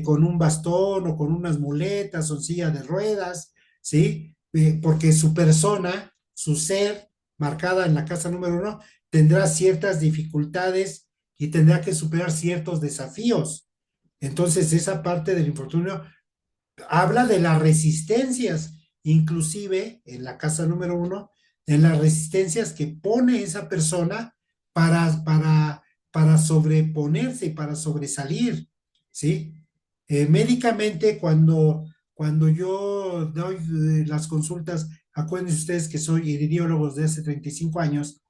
con un bastón o con unas muletas o en silla de ruedas, ¿sí? Porque su persona, su ser, marcada en la casa número 1, tendrá ciertas dificultades y tendrá que superar ciertos desafíos. Entonces, esa parte del infortunio habla de las resistencias, inclusive en la casa número 1, en las resistencias que pone esa persona para sobreponerse y para sobresalir, ¿sí? Médicamente, cuando yo doy las consultas, acuérdense ustedes que soy iridiólogo desde hace 35 años,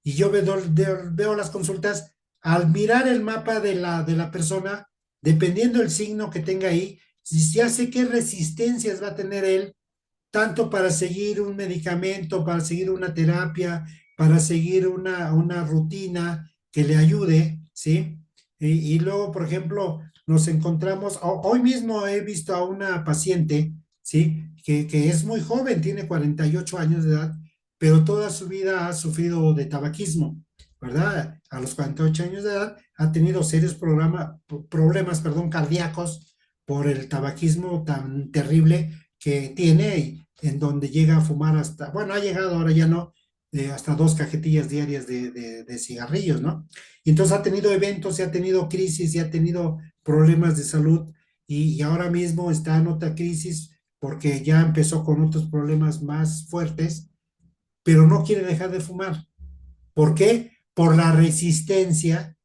y yo veo las consultas, al mirar el mapa de la persona, dependiendo del signo que tenga ahí, ya sé qué resistencias va a tener él, tanto para seguir un medicamento, para seguir una terapia, para seguir una rutina que le ayude, ¿sí? Y luego, por ejemplo, nos encontramos, hoy mismo he visto a una paciente, ¿sí? Que es muy joven, tiene 48 años de edad, pero toda su vida ha sufrido de tabaquismo, ¿verdad? A los 48 años de edad ha tenido serios problemas, perdón, cardíacos por el tabaquismo tan terrible que tiene, en donde llega a fumar hasta, bueno, ha llegado, ahora ya no, hasta 2 cajetillas diarias de cigarrillos, ¿no? Y entonces ha tenido eventos, y ha tenido crisis, y ha tenido problemas de salud, y ahora mismo está en otra crisis porque ya empezó con otros problemas más fuertes, pero no quiere dejar de fumar. ¿Por qué? Por la resistencia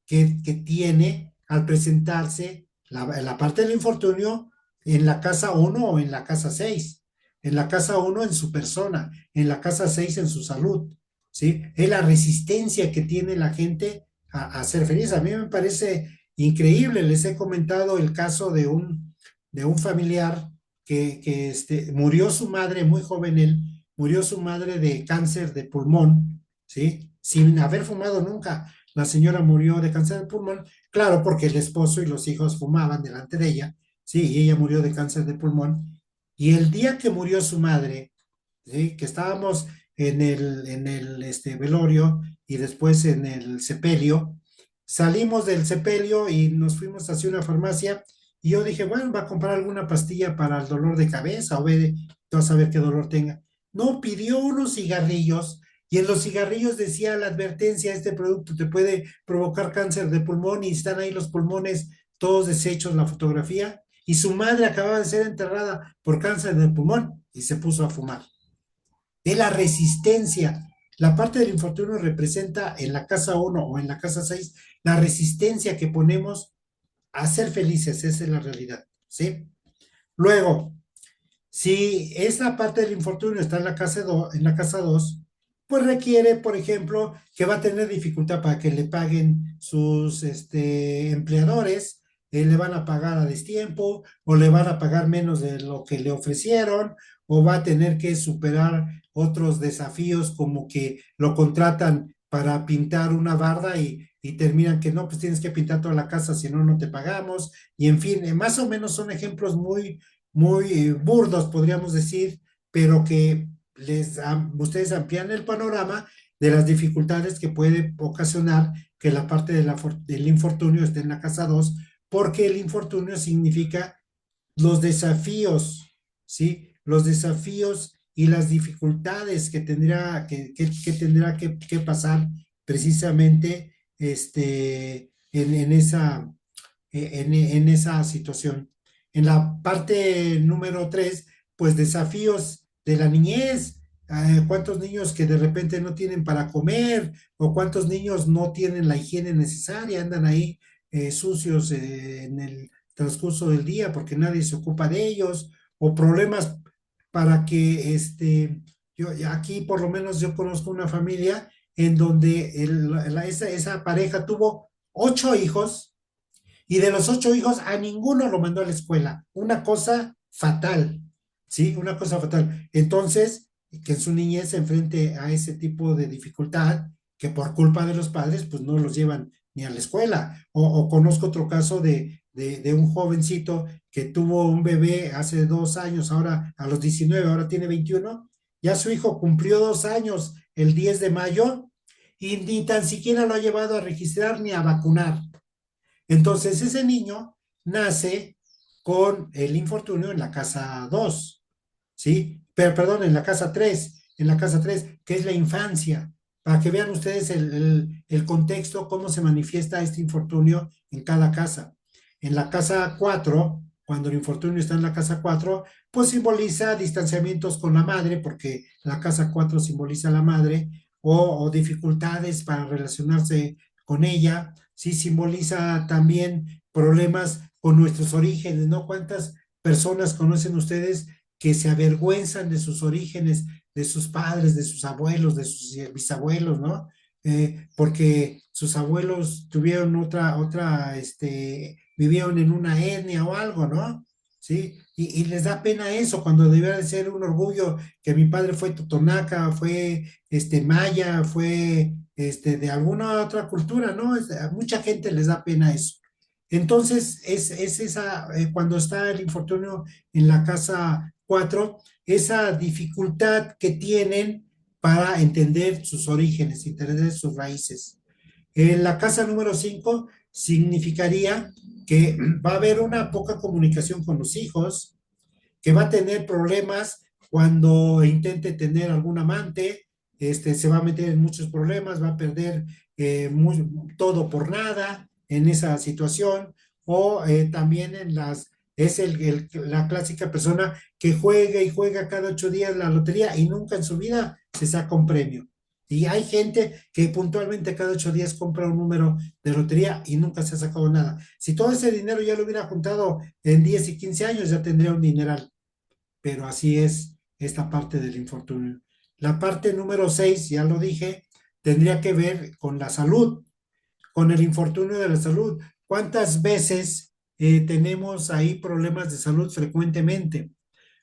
que tiene al presentarse la parte del infortunio en la casa 1 o en la casa 6. En la casa 1 en su persona, en la casa 6 en su salud, ¿sí? Es la resistencia que tiene la gente a ser feliz. A mí me parece increíble. Les he comentado el caso de un familiar que murió su madre, muy joven él, murió su madre de cáncer de pulmón, ¿sí? Sin haber fumado nunca. La señora murió de cáncer de pulmón, claro, porque el esposo y los hijos fumaban delante de ella, sí, y ella murió de cáncer de pulmón. Y el día que murió su madre, ¿sí? Que estábamos en el velorio y después en el sepelio, salimos del sepelio y nos fuimos hacia una farmacia y yo dije, bueno, va a comprar alguna pastilla para el dolor de cabeza o ve, tú a saber qué dolor tenga. No, pidió unos cigarrillos y en los cigarrillos decía la advertencia, este producto te puede provocar cáncer de pulmón y están ahí los pulmones todos deshechos, la fotografía, y su madre acababa de ser enterrada por cáncer de pulmón y se puso a fumar. De la resistencia. La parte del infortunio representa en la casa 1 o en la casa 6 la resistencia que ponemos a ser felices, esa es la realidad, ¿sí? Luego, si esa parte del infortunio está en la casa 2, pues requiere, por ejemplo, que va a tener dificultad para que le paguen sus empleadores, le van a pagar a destiempo o le van a pagar menos de lo que le ofrecieron, o va a tener que superar otros desafíos como que lo contratan para pintar una barda y terminan que no, pues tienes que pintar toda la casa, si no, no te pagamos. Y en fin, más o menos son ejemplos muy burdos, podríamos decir, pero que ustedes amplían el panorama de las dificultades que puede ocasionar que la parte del infortunio esté en la casa 2, porque el infortunio significa los desafíos, ¿sí? Los desafíos y las dificultades que tendrá que pasar precisamente en esa situación. En la parte número 3, pues desafíos de la niñez. ¿Cuántos niños que de repente no tienen para comer? ¿O cuántos niños no tienen la higiene necesaria? Andan ahí sucios en el transcurso del día porque nadie se ocupa de ellos. O problemas para que yo aquí por lo menos yo conozco una familia en donde esa pareja tuvo 8 hijos, y de los 8 hijos, a ninguno lo mandó a la escuela. Una cosa fatal, ¿sí? Una cosa fatal. Entonces, que en su niñez se enfrente a ese tipo de dificultad, que por culpa de los padres, pues no los llevan ni a la escuela. O conozco otro caso de un jovencito que tuvo un bebé hace 2 años, ahora a los 19, ahora tiene 21, ya su hijo cumplió 2 años el 10 de mayo y ni tan siquiera lo ha llevado a registrar ni a vacunar. Entonces ese niño nace con el infortunio en la casa 2, ¿sí? Pero, perdón, en la casa 3 que es la infancia, para que vean ustedes el contexto, cómo se manifiesta este infortunio en cada casa. En la casa 4, cuando el infortunio está en la casa 4, pues simboliza distanciamientos con la madre, porque la casa 4 simboliza a la madre, o dificultades para relacionarse con ella, sí simboliza también problemas con nuestros orígenes, ¿no? ¿Cuántas personas conocen ustedes que se avergüenzan de sus orígenes, de sus padres, de sus abuelos, de sus bisabuelos, ¿no? Porque sus abuelos tuvieron vivieron en una etnia o algo, ¿no? ¿Sí? Y les da pena eso, cuando debería de ser un orgullo que mi padre fue totonaca, fue maya, fue de alguna otra cultura, ¿no? A mucha gente les da pena eso. Entonces, es esa, cuando está el infortunio en la casa 4, esa dificultad que tienen para entender sus orígenes, entender sus raíces. En la casa número 5 significaría que va a haber una poca comunicación con los hijos, que va a tener problemas cuando intente tener algún amante, se va a meter en muchos problemas, va a perder todo por nada en esa situación, o también es la clásica persona que juega y juega cada 8 días la lotería y nunca en su vida se saca un premio. Y hay gente que puntualmente cada 8 días compra un número de lotería y nunca se ha sacado nada. Si todo ese dinero ya lo hubiera juntado en 10 y 15 años, ya tendría un dineral, pero así es esta parte del infortunio. La parte número 6, ya lo dije, tendría que ver con la salud, con el infortunio de la salud. ¿Cuántas veces tenemos ahí problemas de salud frecuentemente?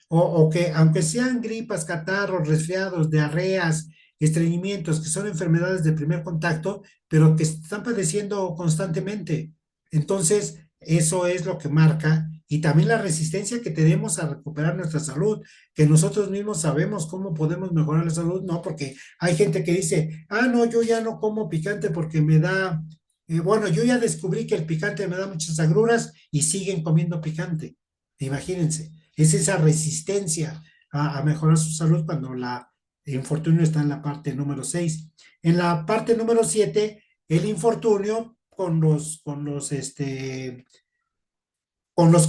O que aunque sean gripas, catarros, resfriados, diarreas, estreñimientos, que son enfermedades de primer contacto, pero que están padeciendo constantemente. Entonces, eso es lo que marca y también la resistencia que tenemos a recuperar nuestra salud, que nosotros mismos sabemos cómo podemos mejorar la salud, ¿no? Porque hay gente que dice, no, yo ya no como picante porque me da, bueno, yo ya descubrí que el picante me da muchas agruras y siguen comiendo picante. Imagínense. Es esa resistencia a mejorar su salud cuando el infortunio está en la parte número 6. En la parte número 7, el infortunio con los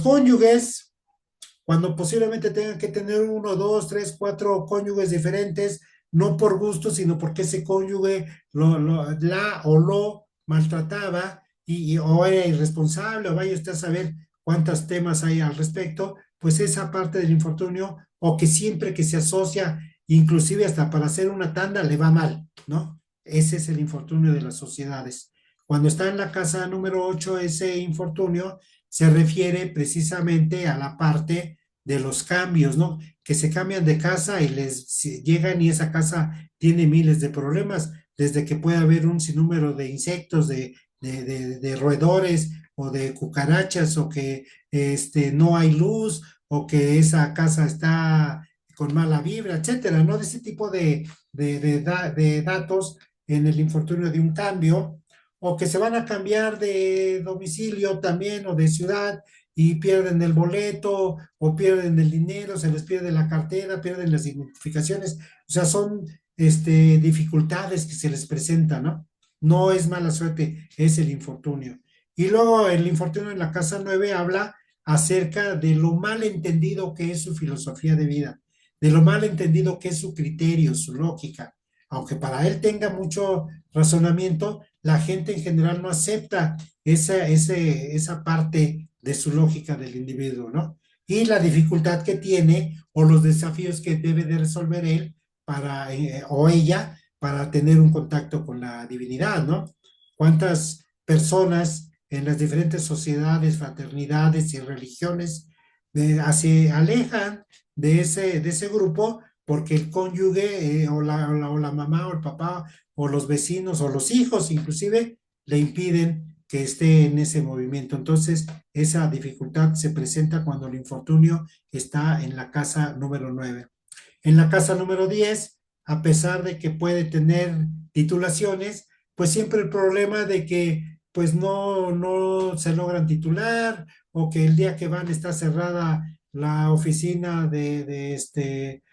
cónyuges, cuando posiblemente tengan que tener uno, dos, tres, cuatro cónyuges diferentes, no por gusto, sino porque ese cónyuge la o lo maltrataba o era irresponsable, o vaya usted a saber cuántos temas hay al respecto, pues esa parte del infortunio, o que siempre que se asocia, inclusive hasta para hacer una tanda, le va mal, ¿no? Ese es el infortunio de las sociedades. Cuando está en la casa número 8, ese infortunio se refiere precisamente a la parte de los cambios, ¿no? Que se cambian de casa y llegan y esa casa tiene miles de problemas, desde que puede haber un sinnúmero de insectos, de roedores o de cucarachas, o que no hay luz, o que esa casa está con mala vibra, etcétera, ¿no? De ese tipo de datos en el infortunio de un cambio, o que se van a cambiar de domicilio también o de ciudad y pierden el boleto o pierden el dinero, se les pierde la cartera, pierden las identificaciones, o sea, son dificultades que se les presentan, ¿no? No es mala suerte, es el infortunio. Y luego el infortunio en la casa 9 habla acerca de lo mal entendido que es su filosofía de vida, de lo mal entendido que es su criterio, su lógica. Aunque para él tenga mucho razonamiento, la gente en general no acepta esa parte de su lógica del individuo, ¿no? Y la dificultad que tiene o los desafíos que debe de resolver él o ella para tener un contacto con la divinidad, ¿no? ¿Cuántas personas en las diferentes sociedades, fraternidades y religiones se alejan de ese grupo porque el cónyuge o la mamá o el papá o los vecinos o los hijos inclusive le impiden que esté en ese movimiento. Entonces, esa dificultad se presenta cuando el infortunio está en la casa número 9. En la casa número 10, a pesar de que puede tener titulaciones, pues siempre el problema de que pues no se logran titular o que el día que van está cerrada la oficina de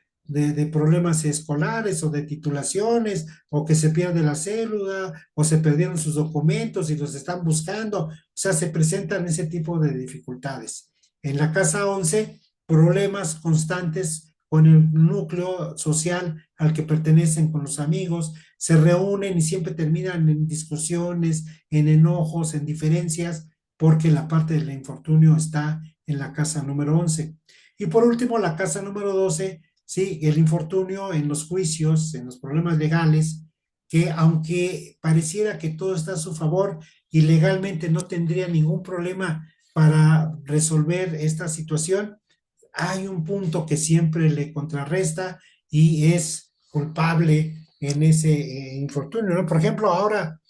problemas escolares o de titulaciones o que se pierde la célula o se perdieron sus documentos y los están buscando. O sea, se presentan ese tipo de dificultades. En la casa 11, problemas constantes con el núcleo social al que pertenecen, con los amigos, se reúnen y siempre terminan en discusiones, en enojos, en diferencias, porque la parte del infortunio está en la casa número 11. Y por último, la casa número 12, sí, el infortunio en los juicios, en los problemas legales, que aunque pareciera que todo está a su favor y legalmente no tendría ningún problema para resolver esta situación, hay un punto que siempre le contrarresta y es culpable en ese infortunio, ¿no? Por ejemplo, ahora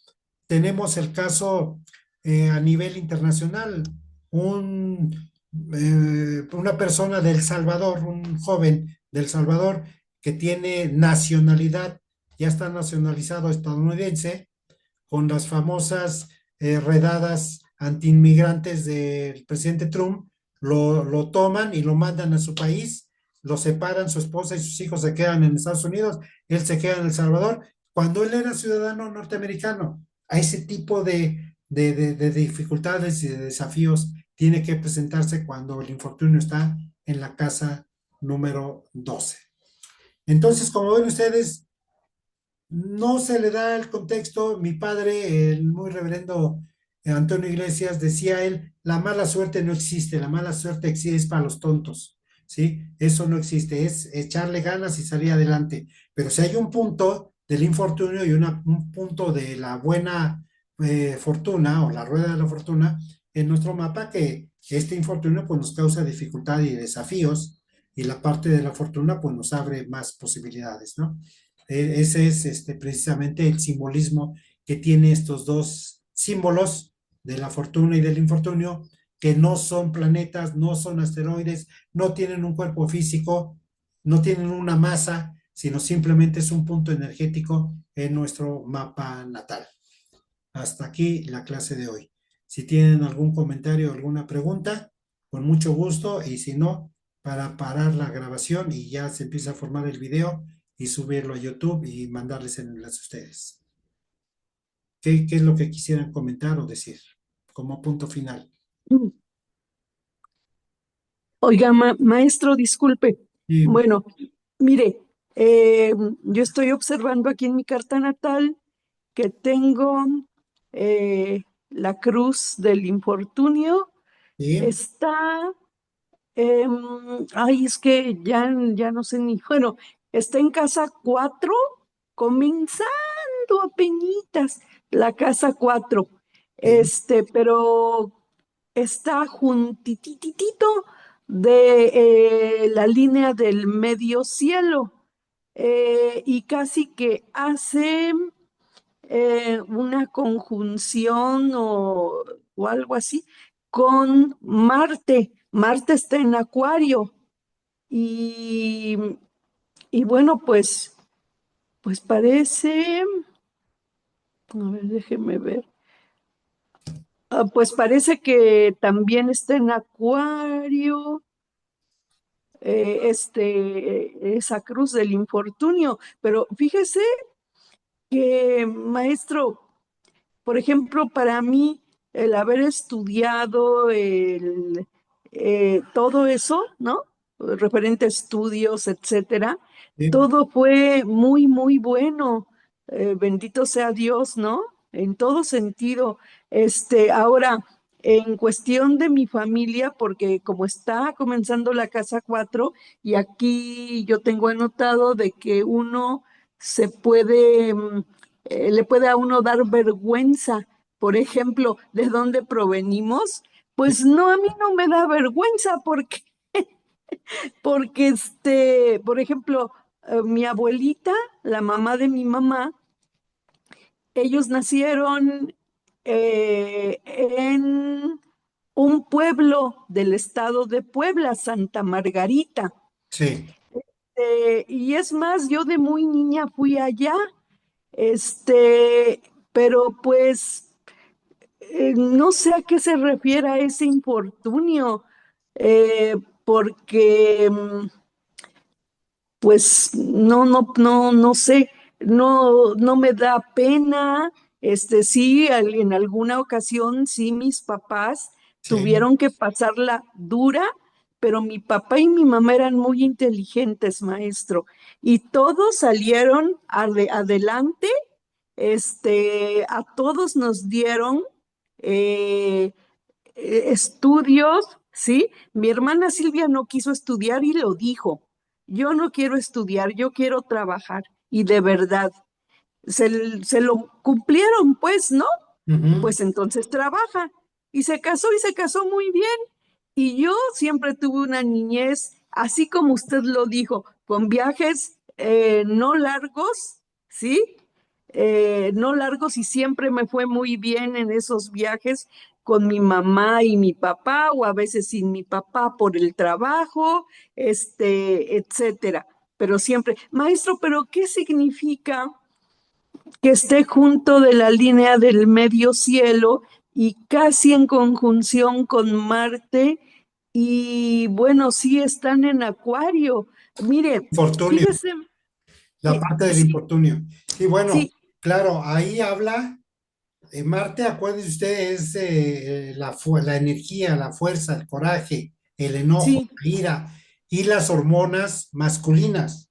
tenemos el caso a nivel internacional, una persona del Salvador, un joven del Salvador que tiene nacionalidad, ya está nacionalizado estadounidense, con las famosas redadas antiinmigrantes del presidente Trump, lo toman y lo mandan a su país, lo separan, su esposa y sus hijos se quedan en Estados Unidos, él se queda en El Salvador, cuando él era ciudadano norteamericano. A ese tipo de dificultades y de desafíos tiene que presentarse cuando el infortunio está en la casa número 12. Entonces, como ven ustedes, no se le da el contexto. Mi padre, el muy reverendo Antonio Iglesias, decía él, la mala suerte no existe, la mala suerte existe es para los tontos, ¿sí? Eso no existe, es echarle ganas y salir adelante. Pero si hay un punto del infortunio y un punto de la buena fortuna o la rueda de la fortuna en nuestro mapa, que este infortunio pues nos causa dificultad y desafíos y la parte de la fortuna pues nos abre más posibilidades, ¿no? Ese es precisamente el simbolismo que tiene estos dos símbolos de la fortuna y del infortunio, que no son planetas, no son asteroides, no tienen un cuerpo físico, no tienen una masa, sino simplemente es un punto energético en nuestro mapa natal. Hasta aquí la clase de hoy. Si tienen algún comentario o alguna pregunta, con mucho gusto, y si no, para parar la grabación y ya se empieza a formar el video y subirlo a YouTube y mandarles el enlace a ustedes. ¿Qué es lo que quisieran comentar o decir como punto final? Oiga, maestro, disculpe. Y Bueno, mire, yo estoy observando aquí en mi carta natal que tengo la cruz del infortunio. sí, Está, ay, es que ya no sé ni, bueno, está en casa 4, comenzando apenitas la casa 4, sí, pero está juntititito de la línea del medio cielo, y casi que hace una conjunción o algo así con Marte. Marte está en Acuario y, y bueno, pues parece, a ver, déjeme ver. Pues parece que también está en Acuario, esa cruz del infortunio, pero fíjese que, maestro, por ejemplo, para mí, el haber estudiado todo eso, ¿no? Referente a estudios, etcétera, sí, todo fue muy, muy bueno. Bendito sea Dios, ¿no? En todo sentido. Ahora, en cuestión de mi familia, porque como está comenzando la casa 4, y aquí yo tengo anotado de que uno se puede le puede a uno dar vergüenza, por ejemplo, de dónde provenimos. sí, Pues no, a mí no me da vergüenza porque por ejemplo, mi abuelita, la mamá de mi mamá, ellos nacieron en un pueblo del estado de Puebla, Santa Margarita. Sí, Y es más, yo de muy niña fui allá, este, pero pues no sé a qué se refiere a ese infortunio, porque pues no sé, no me da pena. Sí, en alguna ocasión sí mis papás sí, tuvieron que pasarla dura, pero mi papá y mi mamá eran muy inteligentes, maestro, y todos salieron adelante. A todos nos dieron eh, estudios, ¿sí? Mi hermana Silvia no quiso estudiar y lo dijo. Yo no quiero estudiar, yo quiero trabajar. Y de verdad, se lo cumplieron, pues, ¿no? ujú. Pues entonces trabaja. Y se casó muy bien. Y yo siempre tuve una niñez, así como usted lo dijo, con viajes no largos, ¿sí? No largos y siempre me fue muy bien en esos viajes con mi mamá y mi papá, o a veces sin mi papá por el trabajo, etcétera. Pero siempre, maestro, ¿pero qué significa que esté junto de la línea del medio cielo y casi en conjunción con Marte? Y bueno, sí están en Acuario. Mire, Infortunio, fíjese, la parte del sí, infortunio. Y bueno, sí, claro, ahí habla, Marte, acuérdese usted, es la energía, la fuerza, el coraje, el enojo, sí, la ira y las hormonas masculinas.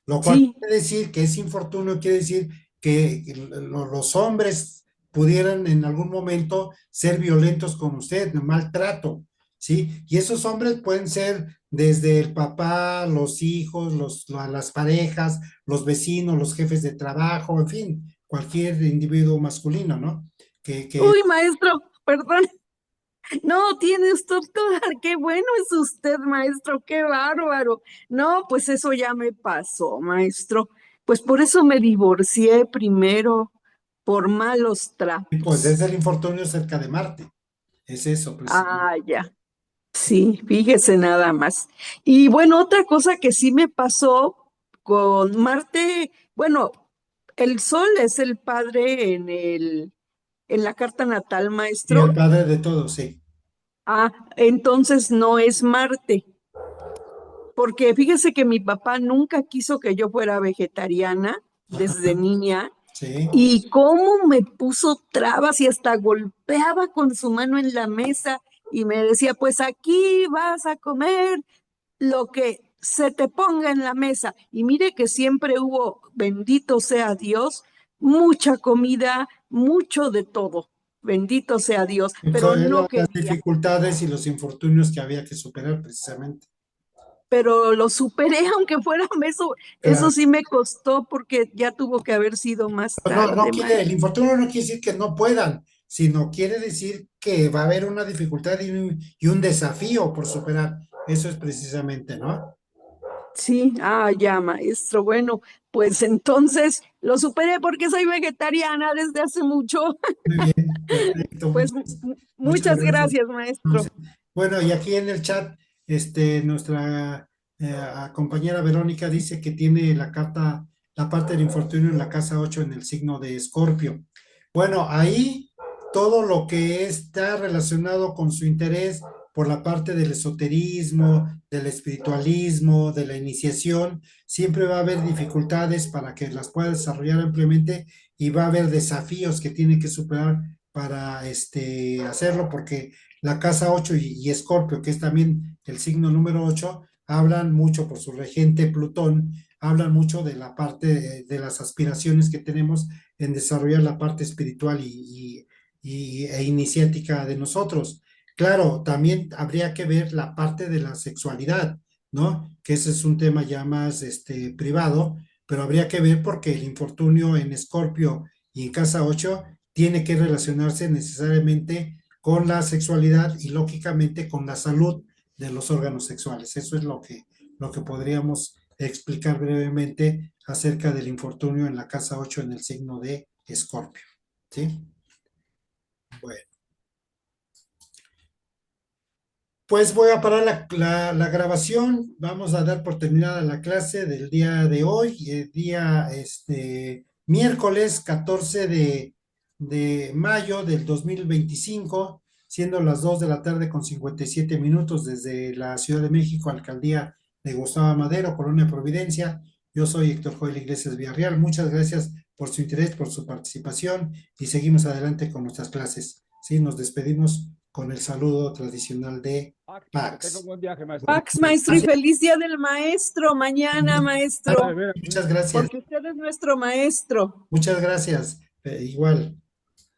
Lo cual sí. quiere decir que ese infortunio quiere decir que los hombres pudieran en algún momento ser violentos con usted, de maltrato, ¿sí? Y esos hombres pueden ser desde el papá, los hijos, las parejas, los vecinos, los jefes de trabajo, en fin, cualquier individuo masculino, ¿no? Que Uy, maestro, perdón. No, tiene usted toda, qué bueno es usted, maestro, qué bárbaro. No, pues eso ya me pasó, maestro. Pues por eso me divorcié primero, por malos pues es tratos. el infortunio cerca de Marte, es eso, precisamente. Ah, ya. Sí, fíjese nada más. Y bueno, otra cosa que sí me pasó con Marte, bueno, el Sol es el padre en la carta natal, Y el maestro. padre de todos, sí. Ah, entonces no es Marte, porque fíjese que mi papá nunca quiso que yo fuera vegetariana desde Ajá, niña. sí. Y cómo me puso trabas y hasta golpeaba con su mano en la mesa y me decía, pues aquí vas a comer lo que se te ponga en la mesa. Y mire que siempre hubo, bendito sea Dios, mucha comida, mucho de todo. Bendito sea Dios, pero Son no las quería. dificultades y los infortunios que había que superar precisamente. Pero lo superé, aunque fuera eso Claro. sí me costó porque ya tuvo que haber sido más No, no tarde, quiere, el maestro. infortunio no quiere decir que no puedan, sino quiere decir que va a haber una dificultad y un desafío por superar. Eso es precisamente, ¿no? Sí, ya, maestro. Bueno, pues entonces lo superé porque soy vegetariana desde hace mucho. Muy bien, perfecto. Pues Muchas muchas gracias. gracias, maestro. Bueno, y aquí en el chat, nuestra compañera Verónica dice que tiene la carta, la parte del infortunio en la casa 8 en el signo de Escorpio. Bueno, ahí todo lo que está relacionado con su interés por la parte del esoterismo, del espiritualismo, de la iniciación, siempre va a haber dificultades para que las pueda desarrollar ampliamente y va a haber desafíos que tiene que superar para hacerlo, porque la casa 8 y Escorpio, que es también el signo número 8, hablan mucho por su regente Plutón, hablan mucho de la parte de las aspiraciones que tenemos en desarrollar la parte espiritual e iniciática de nosotros. Claro, también habría que ver la parte de la sexualidad, ¿no? Que ese es un tema ya más privado, pero habría que ver porque el infortunio en Escorpio y en casa 8 tiene que relacionarse necesariamente con la sexualidad y lógicamente con la salud de los órganos sexuales. Eso es lo que podríamos explicar brevemente acerca del infortunio en la casa 8 en el signo de Escorpio. ¿Sí? Bueno, pues voy a parar la grabación. Vamos a dar por terminada la clase del día de hoy, el día miércoles 14 de mayo del 2025, siendo las 2 de la tarde con 57 minutos desde la Ciudad de México, Alcaldía de Gustavo Madero, Colonia Providencia. Yo soy Héctor Joel Iglesias Villarreal. Muchas gracias por su interés, por su participación y seguimos adelante con nuestras clases. Sí, nos despedimos con el saludo tradicional de Que tenga un Pax. buen viaje, maestro. Pax, maestro, y feliz día del maestro, mañana, maestro, Muchas gracias. porque usted es nuestro maestro. Muchas gracias. Igual.